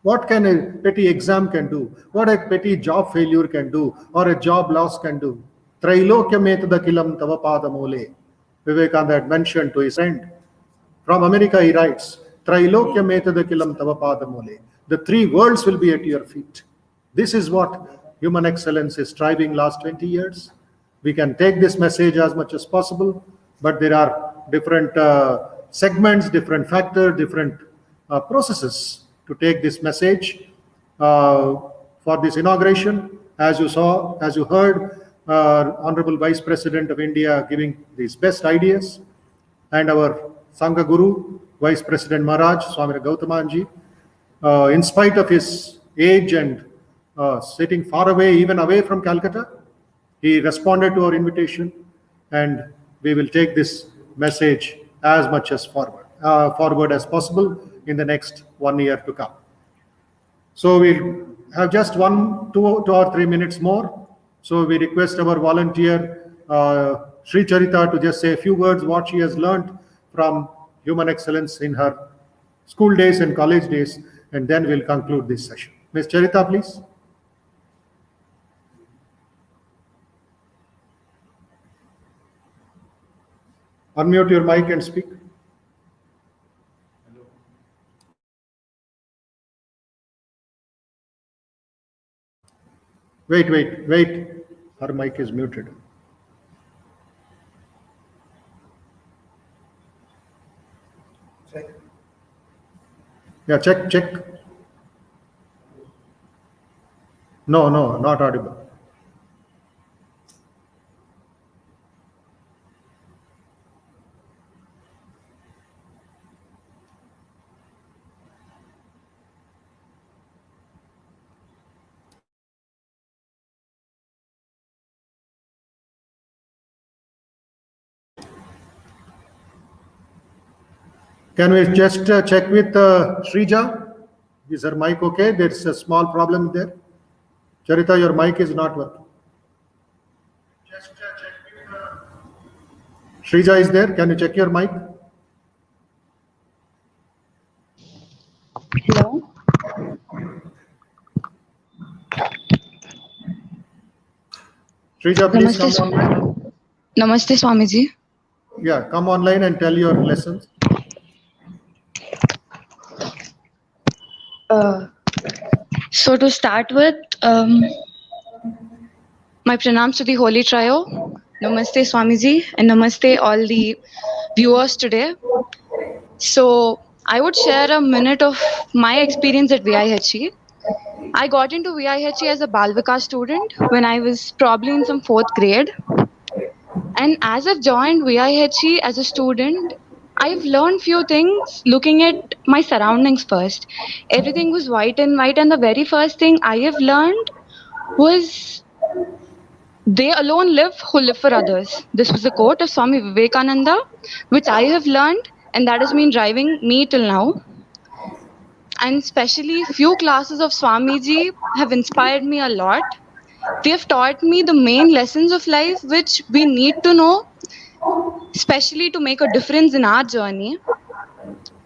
what can a petty exam can do? What a petty job failure can do, or a job loss can do? Trailokyametakilam tavapadamole. Vivekananda had mentioned to his friend. From America he writes, Trailokyametakilam tavapadamole. The 3 worlds will be at your feet. This is what human excellence is striving last 20 years. We can take this message as much as possible, but there are different segments, different factors, different processes to take this message for this inauguration. As you saw, as you heard, Honorable Vice President of India giving these best ideas, and our Sangha Guru, Vice President Maharaj, Swami Gautamanandaji, in spite of his age and sitting far away, even away from Calcutta, he responded to our invitation, and we will take this message as much as forward as possible in the next 1 year to come. So we'll have just 2 or 3 minutes more. So we request our volunteer, Sri Charita, to just say a few words what she has learned from human excellence in her school days and college days, and then we'll conclude this session. Ms. Charita, please. Unmute your mic and speak. Wait. Her mic is muted. Yeah, check. No, not audible. Can we just check with Srija? Is her mic okay? There's a small problem there. Charita, your mic is not working. Just check with Srija is there. Can you check your mic? Hello. Srija, please Namaste, come online. Namaste, Swamiji. Yeah, come online and tell your lessons. So to start with, my pranams to the Holy Trio. Namaste, Swamiji, and namaste all the viewers today. So I would share a minute of my experience at VIHE. I got into VIHE as a Balvika student when I was probably in some 4th grade. And as I've joined VIHE as a student, I've learned few things looking at my surroundings first. Everything was white and white, and the very first thing I have learned was they alone live who live for others. This was a quote of Swami Vivekananda, which I have learned, and that has been driving me till now. And especially few classes of Swamiji have inspired me a lot. They have taught me the main lessons of life which we need to know, especially to make a difference in our journey.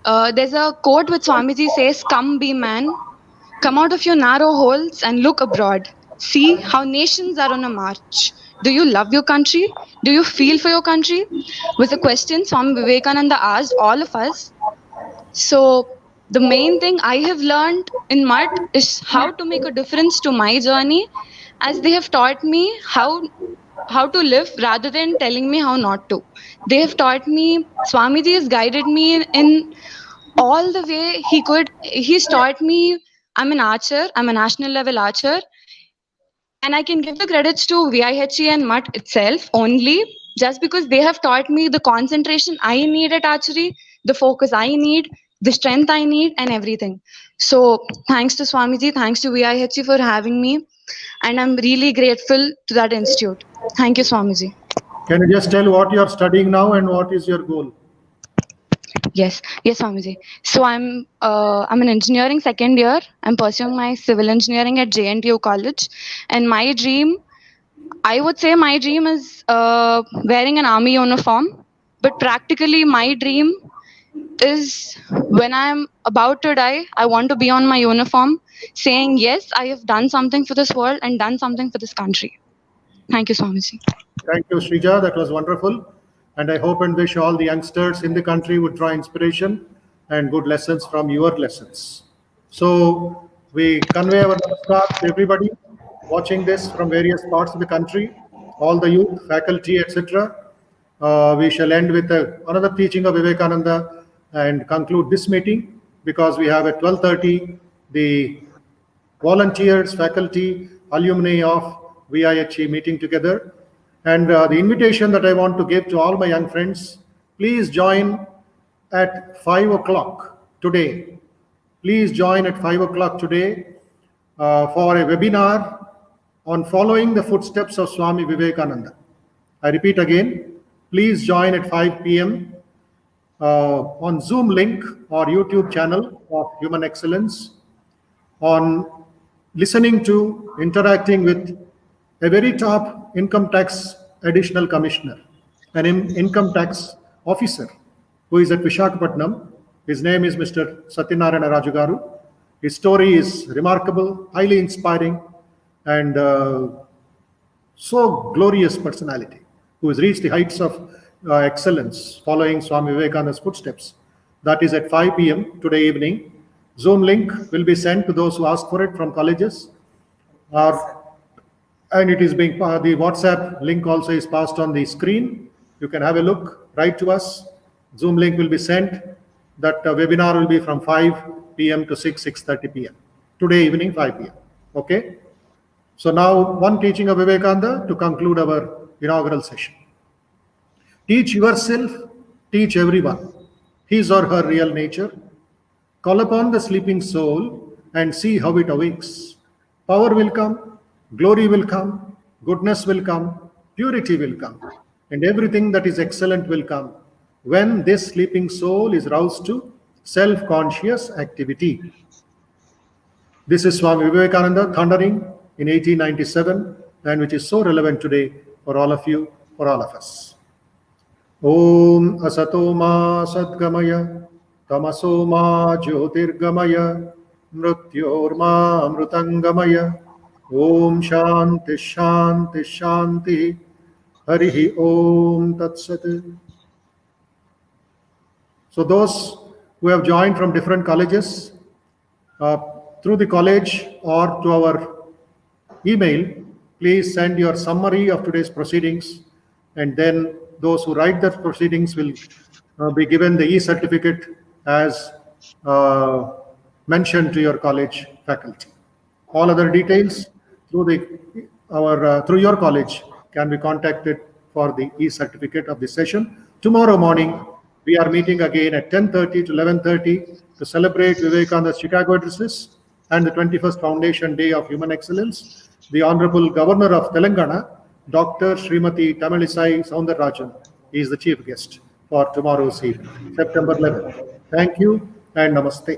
There's a quote which Swamiji says, "Come be man, come out of your narrow holes and look abroad. See how nations are on a march. Do you love your country? Do you feel for your country?" Was a question Swami Vivekananda asked all of us. So the main thing I have learned in Mutt is how to make a difference to my journey, as they have taught me how to live rather than telling me how not to. They have taught me, Swamiji has guided me in all the way he could. He's taught me, I'm an archer, I'm a national level archer, and I can give the credits to VIHE and Mutt itself only, just because they have taught me the concentration I need at archery, the focus I need, the strength I need, and everything. So thanks to Swamiji, thanks to VIHE for having me, and I'm really grateful to that institute. Thank you, Swamiji. Can you just tell what you are studying now and what is your goal? Yes, Swamiji. So I'm an engineering second year. I'm pursuing my civil engineering at JNTU College, and my dream, I would say, my dream is wearing an army uniform. But practically, my dream is when I'm about to die, I want to be on my uniform, saying yes, I have done something for this world and done something for this country. Thank you, Swamiji. Thank you, Srija. That was wonderful. And I hope and wish all the youngsters in the country would draw inspiration and good lessons from your lessons. So we convey our namaskar to everybody watching this from various parts of the country, all the youth, faculty, etc. We shall end with another teaching of Vivekananda and conclude this meeting, because we have at 12:30 the volunteers, faculty, alumni of VIHE meeting together. And the invitation that I want to give to all my young friends, please join at 5 o'clock today. Please join at 5 o'clock today for a webinar on following the footsteps of Swami Vivekananda. I repeat again, please join at 5 p.m. On Zoom link or YouTube channel of Human Excellence, on listening to, interacting with a very top income tax additional commissioner, an income tax officer who is at Visakhapatnam. His name is Mr. Satyanarayana Rajugaru. His story is remarkable, highly inspiring, and so glorious personality who has reached the heights of excellence following Swami Vivekananda's footsteps. That is at 5 p.m. today evening. Zoom link will be sent to those who ask for it from colleges. And it is being, the WhatsApp link also is passed on the screen. You can have a look, write to us. Zoom link will be sent. That webinar will be from 5 p.m. to 6:30 p.m. Today evening, 5 p.m. Okay? So now one teaching of Vivekananda to conclude our inaugural session. Teach yourself, teach everyone his or her real nature. Call upon the sleeping soul and see how it awakes. Power will come, glory will come, goodness will come, purity will come, and everything that is excellent will come when this sleeping soul is roused to self-conscious activity. This is Swami Vivekananda thundering in 1897, and which is so relevant today for all of you, for all of us. Om Asato Ma Sadgamaya Tamaso Ma Jyotirgamaya Mrityor Ma Amrutangamaya Om Shanti Shanti Shanti Harihi Om Tat Sat. So those who have joined from different colleges, through the college or to our email, please send your summary of today's proceedings, and then those who write the proceedings will be given the e-certificate as mentioned to your college faculty. All other details through your college can be contacted for the e-certificate of the session. Tomorrow morning, we are meeting again at 10:30 to 11:30 to celebrate Vivekananda's Chicago addresses and the 21st Foundation Day of Human Excellence. The Honorable Governor of Telangana, Dr. Srimati Tamilisai Soundararajan, is the chief guest for tomorrow's evening, September 11th. Thank you and namaste.